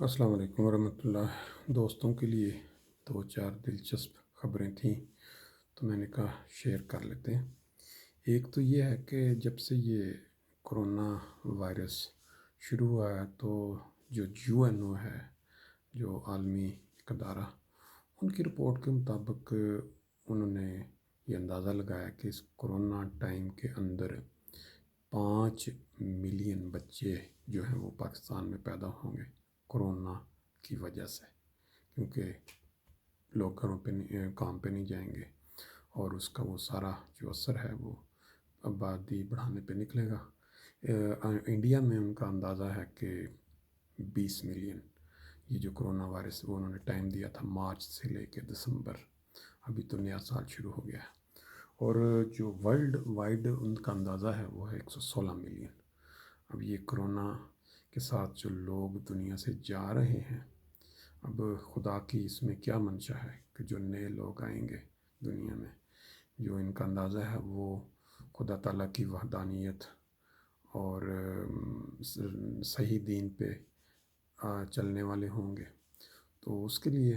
السلام علیکم ورحمۃ اللہ۔ دوستوں کے لیے دو چار دلچسپ خبریں تھیں تو میں نے کہا شیئر کر لیتے ہیں۔ ایک تو یہ ہے کہ جب سے یہ کرونا وائرس شروع ہوا ہے تو جو UNO ہے، جو عالمی ادارہ، ان کی رپورٹ کے مطابق انہوں نے یہ اندازہ لگایا کہ اس کرونا ٹائم کے اندر 5 ملین بچے جو ہیں وہ پاکستان میں پیدا ہوں گے کرونا کی وجہ سے، کیونکہ لوگ گھروں پہ کام پہ نہیں جائیں گے اور اس کا وہ سارا جو اثر ہے وہ آبادی بڑھانے پہ نکلے گا۔ انڈیا میں ان کا اندازہ ہے کہ 20 ملین، یہ جو کرونا وائرس وہ انہوں نے ٹائم دیا تھا مارچ سے لے کے دسمبر، ابھی تو نیا سال شروع ہو گیا ہے۔ اور جو ورلڈ وائڈ ان کا اندازہ ہے وہ ہے 116 ملین۔ اب یہ کرونا کے ساتھ جو لوگ دنیا سے جا رہے ہیں، اب خدا کی اس میں کیا منشا ہے کہ جو نئے لوگ آئیں گے دنیا میں، جو ان کا اندازہ ہے وہ خدا تعالیٰ کی وحدانیت اور صحیح دین پہ چلنے والے ہوں گے، تو اس کے لیے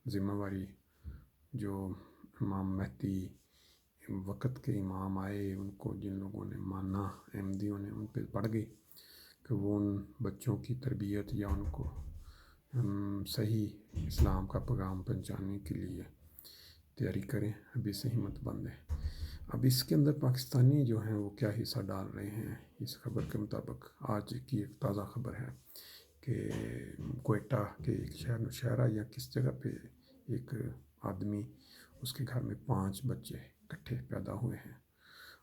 ذمہ واری جو امام مہدی وقت کے امام آئے، ان کو جن لوگوں نے مانا، احمدیوں نے، ان پہ پڑ گئی کہ وہ ان بچوں کی تربیت یا ان کو صحیح اسلام کا پیغام پہنچانے کے لیے تیاری کریں۔ ابھی سے ہمت بند ہے۔ اب اس کے اندر پاکستانی جو ہیں وہ کیا حصہ ڈال رہے ہیں، اس خبر کے مطابق آج کی ایک تازہ خبر ہے کہ کوئٹہ کے ایک شہر نوشہرہ یا کس جگہ پہ ایک آدمی، اس کے گھر میں 5 بچے اکٹھے پیدا ہوئے ہیں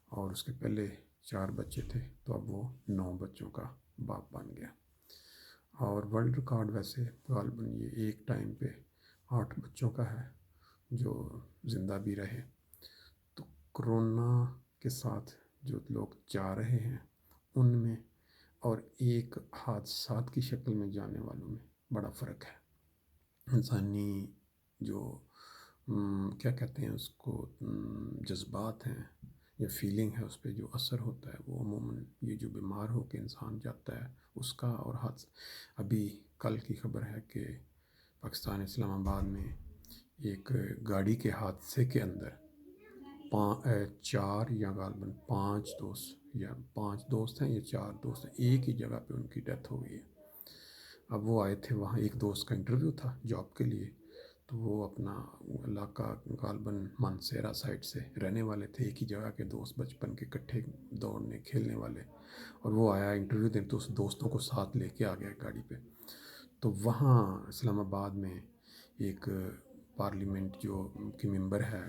اور اس کے پہلے 4 بچے تھے، تو اب وہ 9 بچوں کا باپ بن گیا۔ اور ورلڈ ریکارڈ ویسے غالباً یہ ایک ٹائم پہ 8 بچوں کا ہے جو زندہ بھی رہے۔ تو کرونا کے ساتھ جو لوگ جا رہے ہیں ان میں اور ایک حادثات کی شکل میں جانے والوں میں بڑا فرق ہے۔ انسانی جو کیا کہتے ہیں اس کو، جذبات ہیں یا فیلنگ ہے، اس پہ جو اثر ہوتا ہے وہ عموماً یہ جو بیمار ہو کے انسان جاتا ہے اس کا۔ اور ابھی کل کی خبر ہے کہ پاکستان اسلام آباد میں ایک گاڑی کے حادثے کے اندر 4 یا غالباً 5 دوست، یا 5 دوست ہیں یا 4 دوست ہیں، ایک ہی جگہ پہ ان کی ڈیتھ ہو گئی ہے۔ اب وہ آئے تھے وہاں، ایک دوست کا انٹرویو تھا جاب کے لیے، تو وہ اپنا علاقہ غالباً مانسیرا سائڈ سے رہنے والے تھے، ایک ہی جگہ کے دوست، بچپن کے اکٹھے دوڑنے کھیلنے والے، اور وہ آیا انٹرویو دیں تو اس دوستوں کو ساتھ لے کے آ گیا گاڑی پہ۔ تو وہاں اسلام آباد میں ایک پارلیمنٹ جو کی ممبر ہے،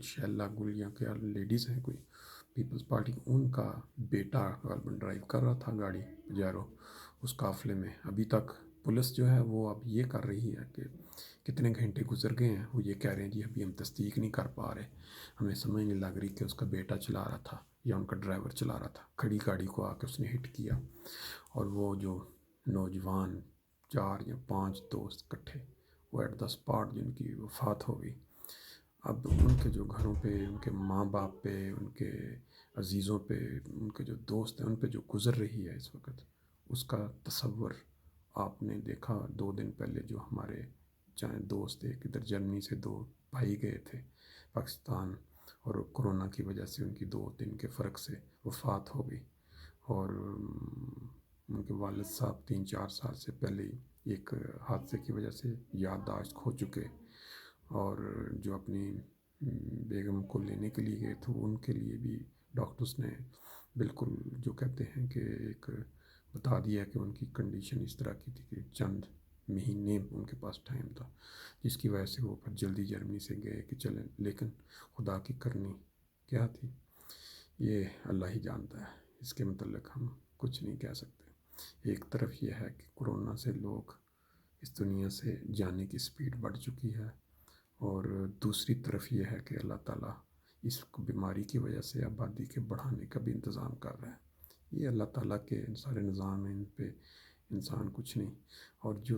شیلہ گل یا کیا لیڈیز ہیں کوئی پیپلز پارٹی، ان کا بیٹا غالباً ڈرائیو کر رہا تھا گاڑی پجارو اس قافلے میں۔ ابھی تک پولیس جو ہے وہ اب یہ کر رہی ہے کہ کتنے گھنٹے گزر گئے ہیں، وہ یہ کہہ رہے ہیں جی ابھی ہم تصدیق نہیں کر پا رہے، ہمیں سمجھ نہیں لگ رہی کہ اس کا بیٹا چلا رہا تھا یا ان کا ڈرائیور چلا رہا تھا۔ کھڑی گاڑی کو آ کے اس نے ہٹ کیا اور وہ جو نوجوان 4 یا 5 دوست اکٹھے، وہ ایٹ دا اسپاٹ جن کی وفات ہو گئی۔ اب ان کے جو گھروں پہ، ان کے ماں باپ پہ، ان کے عزیزوں پہ، ان کے جو دوست ہیں ان پہ جو گزر رہی ہے اس وقت، اس کا تصور آپ نے دیکھا۔ 2 دن پہلے جو ہمارے چاہے دوست، ایک ادھر جرمنی سے 2 بھائی گئے تھے پاکستان، اور کرونا کی وجہ سے ان کی 2 دن کے فرق سے وفات ہو گئی، اور ان کے والد صاحب 3-4 سال سے پہلے ہی ایک حادثے کی وجہ سے یادداشت کھو چکے، اور جو اپنی بیگم کو لینے کے لیے گئے تھے ان کے لیے بھی ڈاکٹرز نے بالکل جو کہتے ہیں کہ ایک بتا دیا کہ ان کی کنڈیشن اس طرح کی تھی کہ چند مہینے ان کے پاس ٹائم تھا، جس کی وجہ سے وہ پھر جلدی جرمنی سے گئے کہ چلیں، لیکن خدا کی کرنی کیا تھی یہ اللہ ہی جانتا ہے، اس کے متعلق ہم کچھ نہیں کہہ سکتے۔ ایک طرف یہ ہے کہ کرونا سے لوگ اس دنیا سے جانے کی سپیڈ بڑھ چکی ہے، اور دوسری طرف یہ ہے کہ اللہ تعالیٰ اس بیماری کی وجہ سے آبادی کے بڑھانے کا بھی انتظام کر رہا ہے۔ یہ اللہ تعالیٰ کے سارے نظام ہیں، ان پہ انسان کچھ نہیں۔ اور جو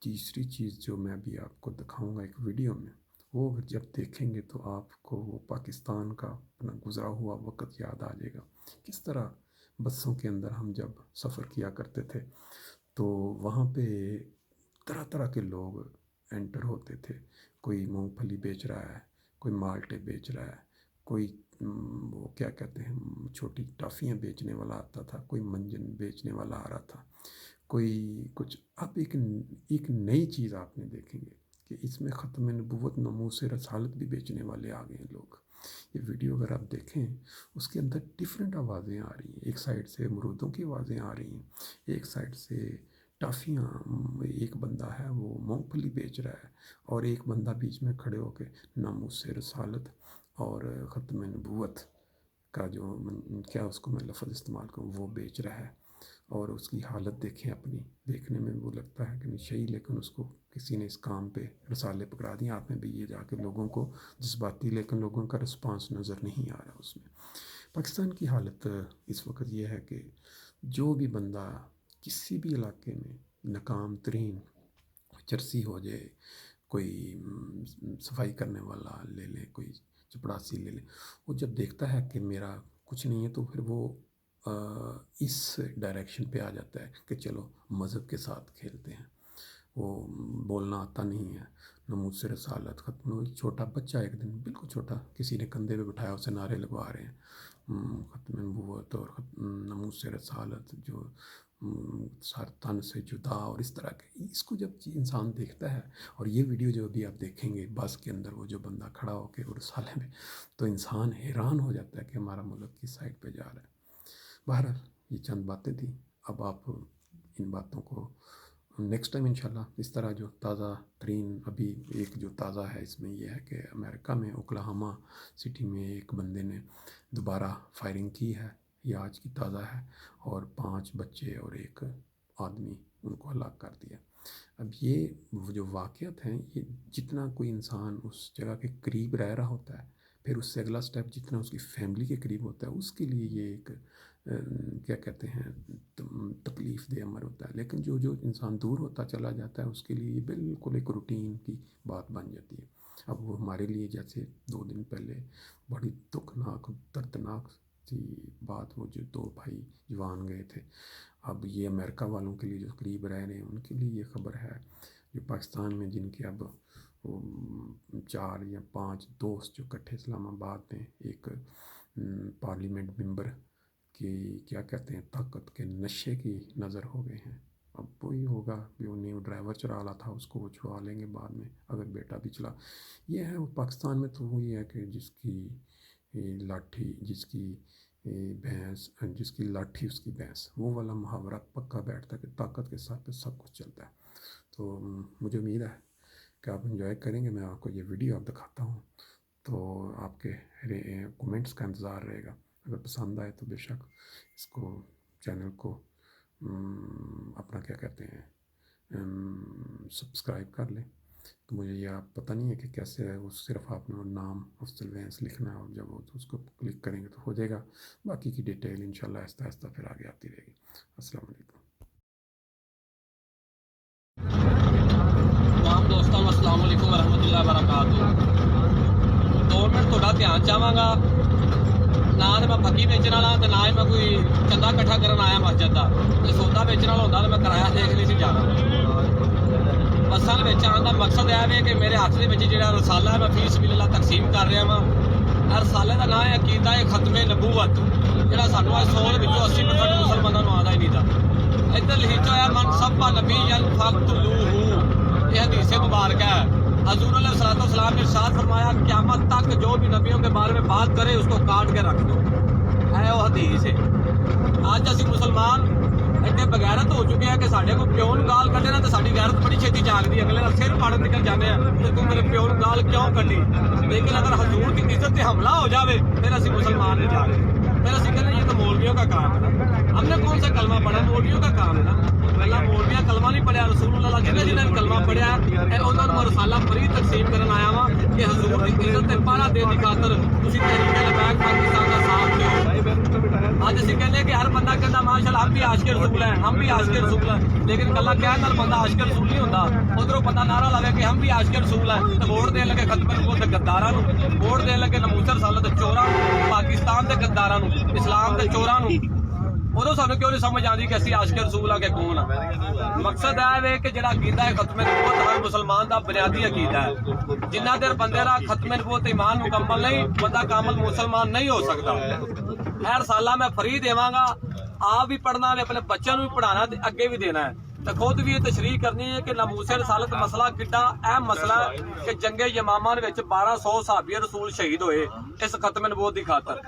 تیسری چیز جو میں ابھی آپ کو دکھاؤں گا ایک ویڈیو میں، وہ جب دیکھیں گے تو آپ کو وہ پاکستان کا اپنا گزرا ہوا وقت یاد آ جائے گا، کس طرح بسوں کے اندر ہم جب سفر کیا کرتے تھے तो वहाँ पे तरह तरह के लोग एंटर होते थे। कोई मूंगफली बेच रहा है, कोई माल्टे बेच रहा है, कोई वो क्या कहते हैं छोटी टॉफ़ियाँ बेचने वाला आता था, कोई मंजन बेचने वाला आ रहा था, कोई कुछ। अब एक नई चीज़ आपने देखेंगे कि इसमें ख़त्म नबूवत नमूस रसालत भी बेचने वाले आ गए हैं लोग। ये वीडियो अगर आप देखें उसके अंदर डिफरेंट आवाज़ें आ रही हैं। एक साइड से अमरूदों की आवाज़ें आ रही हैं, एक साइड से टॉफ़ियाँ, एक बंदा है वो मूंगफली बेच रहा है, और एक बंदा बीच में खड़े होकर नामूस रसालत और ख़त्म नबूवत का जो क्या उसको मैं लफ्ज़ इस्तेमाल करूँ वो बेच रहा है। और उसकी हालत देखें अपनी, देखने में वो लगता है कि नशई, लेकिन उसको किसी ने इस काम पे रसाले पकड़ा दिए हाथ में भी ये जाके लोगों को जज्बाती, लेकिन लोगों का रिस्पांस नज़र नहीं आ रहा उसमें। पाकिस्तान की हालत इस वक्त ये है कि जो भी बंदा किसी भी इलाके में नाकाम तरीन चरसी हो जाए, कोई सफाई करने वाला ले ले, कोई चपड़ासी ले ले, वो जब देखता है कि मेरा कुछ नहीं है तो फिर वो इस डायरेक्शन पे आ जाता है कि चलो मज़हब के साथ खेलते हैं। वो बोलना आता नहीं है, नमूस रसालत ख़त्म हुई। छोटा बच्चा एक दिन बिल्कुल छोटा किसी ने कंधे पे बिठाया, उसे नारे लगवा रहे हैं ख़त्म नबूवत और नमूस रसालत, जो तन से जुदा, और इस तरह के। इसको जब इंसान देखता है, और ये वीडियो जो अभी आप देखेंगे बस के अंदर वो जो बंदा खड़ा होकर वो रसाले में, तो इंसान हैरान हो जाता है कि हमारा मुल्क किस साइड पे जा रहा है। बहरहाल ये चंद बातें थी। अब आप इन बातों को नेक्स्ट टाइम इंशाल्लाह इस तरह जो ताज़ा तरीन, अभी एक जो ताज़ा है इसमें यह है कि अमेरिका में ओक्लाहोमा सिटी में एक बंदे ने दोबारा फायरिंग की है, ये आज की ताज़ा है, और 5 बच्चे और एक आदमी उनको हलाक कर दिया। अब ये जो वाक़यात हैं, ये जितना कोई इंसान उस जगह के करीब रह रहा होता है, फिर उससे अगला स्टेप जितना उसकी फैमिली के करीब होता है, उसके लिए ये एक क्या कहते हैं तकलीफ़ दे अमर होता है। लेकिन जो जो इंसान दूर होता चला जाता है उसके लिए ये बिल्कुल एक रूटीन की बात बन जाती है। अब वो हमारे लिए जैसे 2 दिन पहले बड़ी दुखनाक दर्दनाक सी बात, वो जो 2 भाई जवान गए थे, अब ये अमेरिका वालों के लिए जो करीब रह रहे हैं उनके लिए ये ख़बर है। जो पाकिस्तान में जिनके अब 4 या 5 दोस्त जो इकट्ठे इस्लामाबाद में एक पार्लियामेंट मेंबर की क्या कहते हैं ताकत के नशे की नज़र हो गए हैं। अब वही होगा भी उन्हें वो ड्राइवर चला रहा था, उसको वो छुड़ा लेंगे बाद में अगर बेटा भी चला। ये है वो पाकिस्तान में तो वही है कि जिसकी लाठी जिसकी भैंस, जिसकी लाठी उसकी भैंस, वो वाला मुहावरा पक्का बैठता है कि ताकत के साथ पे सब कुछ चलता है। तो मुझे उम्मीद है कि आप एंजॉय करेंगे। मैं आपको ये वीडियो आप दिखाता हूँ तो आपके कमेंट्स का इंतज़ार रहेगा। अगर पसंद आए तो बेशक इसको चैनल को अपना क्या कहते हैं सब्सक्राइब कर लें। तो मुझे ये आप पता नहीं है कि कैसे है, वो सिर्फ आपने नाम अफजल वैंस लिखना है और जब वो तो उसको क्लिक करेंगे तो हो जाएगा। बाकी की डिटेल इंशाल्लाह आहिस्ता आहिस्ता फिर आगे आती रहेगी। अस्सलाम वालेकुम। तमाम दोस्तों अस्सलाम वालेकुम रहमतुल्लाहि व बरकातहू। 2 मिनट थोड़ा ध्यान चाहांगा। ना तो मैं फकी बेचने वाला तो ना ही मैं कोई चंदा इकट्ठा करन आया मस्जिद का। जो सौदा बेचने वाला होता तो मैं किराया देख नहीं सी जाना। असल में आने का मकसद यह है कि मेरे हाथ में जो रसाला है मैं फी सबीलिल्लाह तकसीम कर रहा वहाँ। रसाले का नाम है अकीदा खत्मे नबूवत, जो सानू 100 में 80% मुसलमानों आता ही नहीं था। इधर लिखा है मन सब नबी ये हदीस मुबारक है। हजूर अलैहिस्सलाम ने इरशाद फरमाया क़यामत तक जो भी नबियों के बारे में बात करे उसको काट के रख दो, है वो हदीस है। आज असी मुसलमान इतने बगैरत हो चुके हैं कि साढ़े को प्यो गाल कटे ना तो साड़ी गैरत बड़ी छेती जागती है। अगले सिर फाड़ निकल जाते हैं तो तू मेरे प्यो गाल क्यों कटी। लेकिन अगर हजूर की इज्जत से हमला हो जाए फिर असी मुसलमान नहीं जाते। फिर असी कहते ये तो मौलवियों का काम है ना। हमने कौन सा कलमा पढ़ा, मौलवियों का काम है ना। पहला मौलविया कलमा नहीं पढ़िया, रसूलुल्लाह जिन्हें जिन्हें कलमा पढ़िया उन्होंने मैं रसाला फरी तकसीम करन आया वा कि हजूर की इज्जत से पहरा देने की खातर तुसीं तहरीक लबैक पाकिस्तान का साथ दो। आज असीं कहने कि हर बंदा कहता माशाअल्लाह हम भी आशिक रसूल हैं, हम भी आशिक रसूल हैं। लेकिन गल्ला क्या है बंदा आशिक रसूल नहीं होता। उधरों पता नारा लगे कि हम भी आशिक रसूल हैं तो वोट देने लगे खत्म नबूवत के गद्दारां नूं, वोट देने लगे नमूस रसालत के चोरां नूं, पाकिस्तान के गद्दारां नूं, इस्लाम के चोरां नूं। ਉਦੋਂ ਸਾਨੂੰ ਕਿਉਂ ਨਹੀਂ ਸਮਝ ਆਉਂਦੀ ਕਿ ਅਸੀਂ ਆਸ਼ਿਕ ਰਸੂਲ ਆ ਕਿ ਕੌਣ ਆ। ਮਕਸਦ ਇਹ ਵੇ ਕਿ ਜਿਹੜਾ ਅਕੀਦਾ ਹੈ ਖਤਮ ਨਬੂਵਤ ਹਰ ਮੁਸਲਮਾਨ ਦਾ ਬੁਨਿਆਦੀ ਅਕੀਦਾ ਹੈ। ਜਿੰਨਾ ਦੇਰ ਬੰਦੇ ਦਾ ਖਤਮ ਨਬੂਵਤ ਈਮਾਨ ਮੁਕੰਮਲ ਨਹੀਂ, ਬੰਦਾ ਕਾਮਲ ਮੁਸਲਮਾਨ ਨਹੀਂ ਹੋ ਸਕਦਾ। ਹਰ ਸਾਲਾ ਮੈਂ ਫਰੀ ਦੇਵਾਂਗਾ, ਆਪ ਵੀ ਪੜ੍ਹਨਾ ਹੈ, ਆਪਣੇ ਬੱਚਿਆਂ ਨੂੰ ਵੀ ਪੜ੍ਹਾਉਣਾ ਤੇ ਅੱਗੇ ਵੀ ਦੇਣਾ ਹੈ। ਤੇ ਖੁਦ ਵੀ ਇਹ ਤਸ਼ਰੀਹ ਕਰਨੀ ਹੈ ਕਿ ਨਾਮੂਸੇ ਰਸਾਲਤ ਮਸਲਾ ਕਿੱਡਾ ਅਹਿਮ ਮਸਲਾ ਹੈ ਕਿ ਜੰਗੇ ਯਮਾਮਾ ਦੇ ਵਿੱਚ 1200 ਸਾਹਬੀ ਰਸੂਲ ਸ਼ਹੀਦ ਹੋਏ ਇਸ ਖਤਮ ਨਬੂਵਤ ਦੀ ਖਾਤਰ।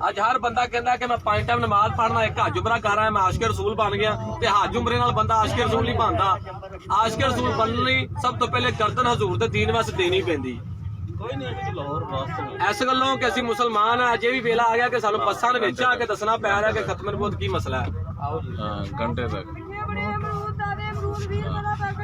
ਅੱਜ ਹਰ ਬੰਦਾ ਕਹਿੰਦਾ ਕਿ ਮੈਂ 5 ਟਾਈਮ ਨਮਾਜ਼ ਪੜ੍ਹਨਾ, ਇੱਕ ਹਜ ਉਮਰਾ ਕਰ ਰਿਹਾ, ਮੈਂ ਆਸ਼ਿਕ ਰਸੂਲ ਬਣ ਗਿਆ। ਤੇ ਹਜ ਉਮਰੇ ਨਾਲ ਬੰਦਾ ਆਸ਼ਿਕ ਰਸੂਲ ਨਹੀਂ ਬਣਦਾ। ਆਸ਼ਿਕ ਰਸੂਲ ਬਣਨ ਲਈ ਸਭ ਤੋਂ ਪਹਿਲੇ ਗਰਦਨ ਹਜ਼ੂਰ ਦੇ ਦੀਨ ਵਾਸਤੇ ਦੇਣੀ ਪੈਂਦੀ। ਇਸ ਗੱਲੋਂ ਕਿ ਅਸੀਂ ਮੁਸਲਮਾਨ ਆ, ਅਜੇ ਵੀ ਵੇਲਾ ਆ ਗਿਆ ਕਿ ਸਾਨੂੰ ਬੱਸਾਂ ਦੇ ਵਿੱਚ ਆ ਕੇ ਦੱਸਣਾ ਪੈ ਰਿਹਾ ਕਿ ਖਤਮ ਨਬੂਵਤ ਕੀ ਮਸਲਾ ਹੈ। ਘੰਟੇ ਤੱਕ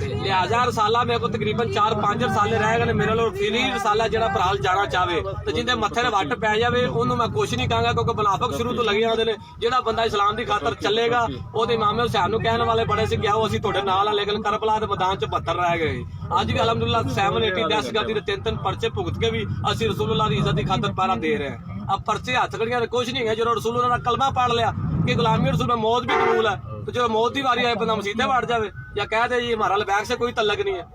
ਲਿਹਾਜ਼ਾ ਰਸਾਲਾ ਮੇਰੇ ਕੋਲ ਤਕਰੀਬਨ 4-5 ਰਸਾਲੇ ਰਹਿ ਗਏ ਨੇ। ਮੇਰੇ ਕੋਲ ਫਰੀ ਰਸਾਲਾ ਜਿਹੜਾ ਭਰਾਲ ਜਾਣਾ ਚਾਹਵੇ ਤੇ ਜਿੰਦੇ ਮੱਥੇ ਤੇ ਵੱਟ ਪੈ ਜਾਵੇ ਉਹਨੂੰ ਮੈਂ ਕੁਛ ਨਹੀਂ ਕਹਾਂਗਾ, ਕਿਉਂਕਿ ਮੁਨਾਫਿਕ ਸ਼ੁਰੂ ਤੋਂ ਲੱਗੇ ਆਉਂਦੇ ਨੇ। ਜਿਹੜਾ ਬੰਦਾ ਇਸਲਾਮ ਦੀ ਖਾਤਰ ਚੱਲੇਗਾ ਉਹਦੇ ਇਮਾਮ ਹੁਸੈਨ ਨੂੰ ਕਹਿਣ ਵਾਲੇ ਬੜੇ ਸੀ ਕਿ ਆਓ ਅਸੀਂ ਤੁਹਾਡੇ ਨਾਲ ਆ, ਲੇਕਿਨ ਕਰਬਲਾ ਦੇ ਮੈਦਾਨ 'ਚ 72 ਰਹਿ ਗਏ। ਅੱਜ ਵੀ ਅਲਹਮਦੁਲਿਲਾ 780 ਦਹਿਸ਼ਤਗਰਦੀ ਦੇ 3-3 ਪਰਚੇ ਭੁਗਤ ਕੇ ਵੀ ਅਸੀਂ ਰਸੂਲੁल्लाह ਦੀ ਇੱਜ਼ਤ ਦੀ ਖਾਤਰ ਪਹਿਰਾ ਦੇ ਰਹੇ ਹਾਂ। अब पर्चे हथ खड़ियां ने कुछ नहीं है। जो रसूल का कलमा पढ़ लिया कि गुलामी रसूल में मौत भी कबूल है, तो जो मौत की बारी आए बंदा मसीते बढ़ जाए या कह दे जी हमारा लबैक से कोई तल्लक नहीं है,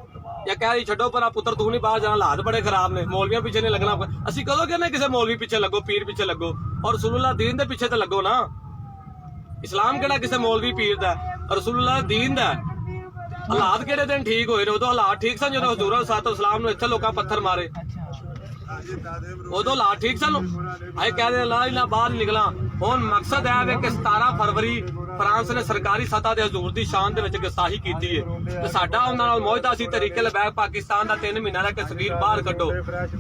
या कह जी छड्डो पर पुत्र तू नहीं बाहर जाना, हालात बड़े खराब ने, मौलवियों पीछे नहीं लगना। असं कदों कहने किसी मौलवी पीछे लगो, पीर पीछे लगो, और रसूलुल्लाह दीन के पीछे तो लगो ना। इस्लाम केड़ा किसी मौलवी पीर दा, रसूलुल्लाह दीन दा। हालात किहड़े दिन ठीक होए ने? उदों हालात ठीक सन जो हजूर सातो सलाम नूं इत्थे लोकां पत्थर मारे, उदों हालात ठीक सन। अजे कह दे ला इना बाहर निकला। हुण मकसद है कि 17 फरवरी फ्रांस ने सरकारी सतह ते हजूर दी शान दे विच गुस्ताखी कीती है ते साडा उहनां नाल मुआहदा सी तरीके लबैक पाकिस्तान दा 3 महीना दा कि सगीर बाहर कड्डो।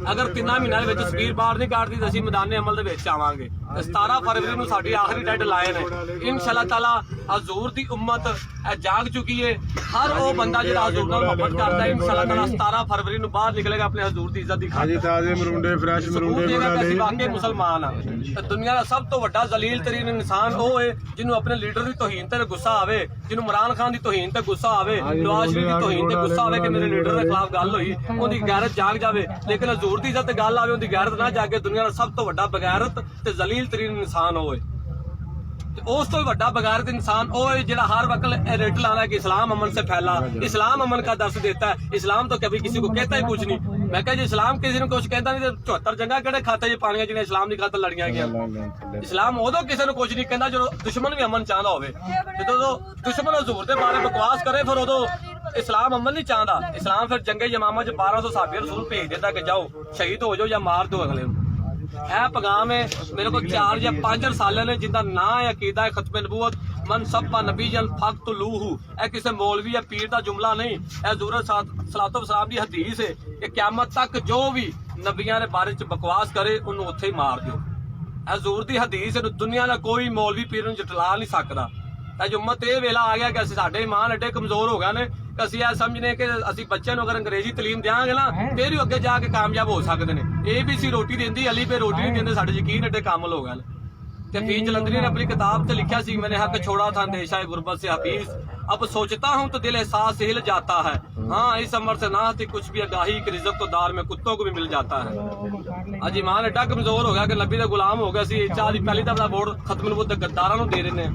अगर 3 महीनों दे विच सगीर बाहर नहीं कड्डदी तां असीं मैदान अमल दे विच आवांगे। 17 फरवरी नूं साडी आखिरी डेड लाइन है। इंशाअल्लाह ताला हजूर दी उम्मत जाग चुकी है। हर वो बंदा जिहड़ा हजूर नाल मोहब्बत करदा है इंशाअल्लाह ताला 17 फरवरी नूं बाहर निकलेगा अपने हजूर दी इज्जत दी खातिर। ताजे मरूंडे फ्रेश मरूंडे वाकई मुसलमान आ। दुनिया का सब तो वड्डा जलील तरीन इंसान वो है जिन्हों अपने लीडर की तौहीन ते गुस्सा आवे, जिन्हों इमरान खान की तौहीन ते गुस्सा आवे, नवाज शरीफ की तौहीन ते गुस्सा आवे कि मेरे लीडर के खिलाफ गल हुई, उनकी गैरत जाग जावे। लेकिन हजूर की इज्जत गल आवे उनकी गैरत ना जागे। दुनिया का सब तो वड्डा बगैरत ते जलील तरीन इंसान होए। उस तो बड़ा बगैरत इंसान वो है जिहड़ा हर वक्त रेट लाना है कि इस्लाम अमन से फैला, इस्लाम अमन का दर्श देता है। इस्लाम तो कभी किसी को कहता ही कुछ नहीं। मैं कहा जी इस्लाम किसी ने कुछ कहता नहीं, 74 जंगा किहड़े खाते च पाणियां जिन्हें इस्लाम की खातर लड़ियां गईयां। इस्लाम उदों किसी ने कुछ नहीं कहता जो दुश्मन भी अमन चाहता होवे। जो दुश्मन हजूर के बारे बकवास करे फिर उदों इस्लाम अमन नहीं चाहता। इस्लाम फिर जंगे यमामा च 1200 साहबी रसूल भेज देता कि जाओ शहीद हो जाओ या मार दो अगले। यह पैगाम है मेरे को 4 या 5 रसाले ने जिनका ना है अकीदा है खत्म नबूवत मन सब्बा नबीजन फक्तलूहु। यह किसी मौलवी या पीर का जुमला नहीं, यह हजूर सलातो वसलाम की हदीस है कि क़यामत तक जो भी नबियां के बारे च बकवास करे उन्होंने उत्थे ही मार दो। हजूर की हदीस है, दुनिया का कोई मौलवी पीर जटला नहीं सकता। अज उम्मत ये वेला आ गया कि असं साडे ईमान एडे कमजोर हो गए ने कि असं यह समझने कि असं बच्चों को अगर अंग्रेजी तलीम देंगे ना फिर ही अगे जाके कामयाब हो सकते हैं। ABC रोटी देंदी, अली पे रोटी नहीं देंगे, साडे यकीन एडे कामल हो गए। ते फी जलंधरी ने अपनी किताब से लिखा सी मैंने हक छोड़ा था अंदेशा गुर्बत से हफीज, अब सोचता हूँ तो दिल एहसास हिल जाता है। हाँ इस अमर से ना थी कुछ भी आगाही कि रिज़्क़ तो दार में कुत्तों को भी मिल जाता है। अज ईमान एडा कमजोर हो गया कि नबी का गुलाम हो गया सी। 40 पहली दफा वोट खत्म नबूवत गद्दारां नूं दे रहे हैं,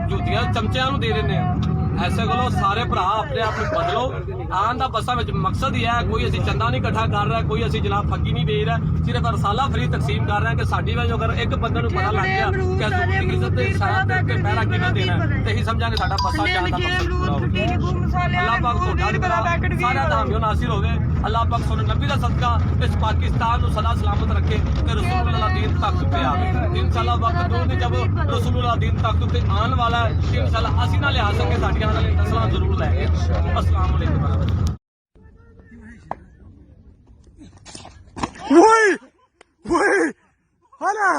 झूठियां चमचियां नूं दे रहे हैं। ऐसे को सारे भरा अपने आप में बदलो। आन का बसा में मकसद ही है कोई असी चंदा नहीं इकट्ठा कर रहा, कोई असी जनाब फकी नहीं दे रहा, सिर्फ रसाला फ्री तकसीम कर रहे हैं कि साडी वजह अगर एक बंदे नूं पता लग गया कि हजूर की इज्जत दे इशारा दे के पैरा किवें देना है ते ही समझांगे साडा बसा जान दा मकसद पूरा हो गया। अल्लाह पाक तुहाडा सारा दा हम नासिर होवे। अल्लाह पाक सोने नबी दा सदका इस पाकिस्तान नूं सदा सलामत रखे ते रसूलुल्लाह दीन तक पे आवे। इंशाअल्लाह वक्त दूर नहीं जब रसूलुल्लाह दीन तक पे आने वाला है इंशाअल्लाह असी ना लिया सके साडियां नाल नस्लां जरूर लैके। अस्सलाम वालेकुम। Wait! Hana!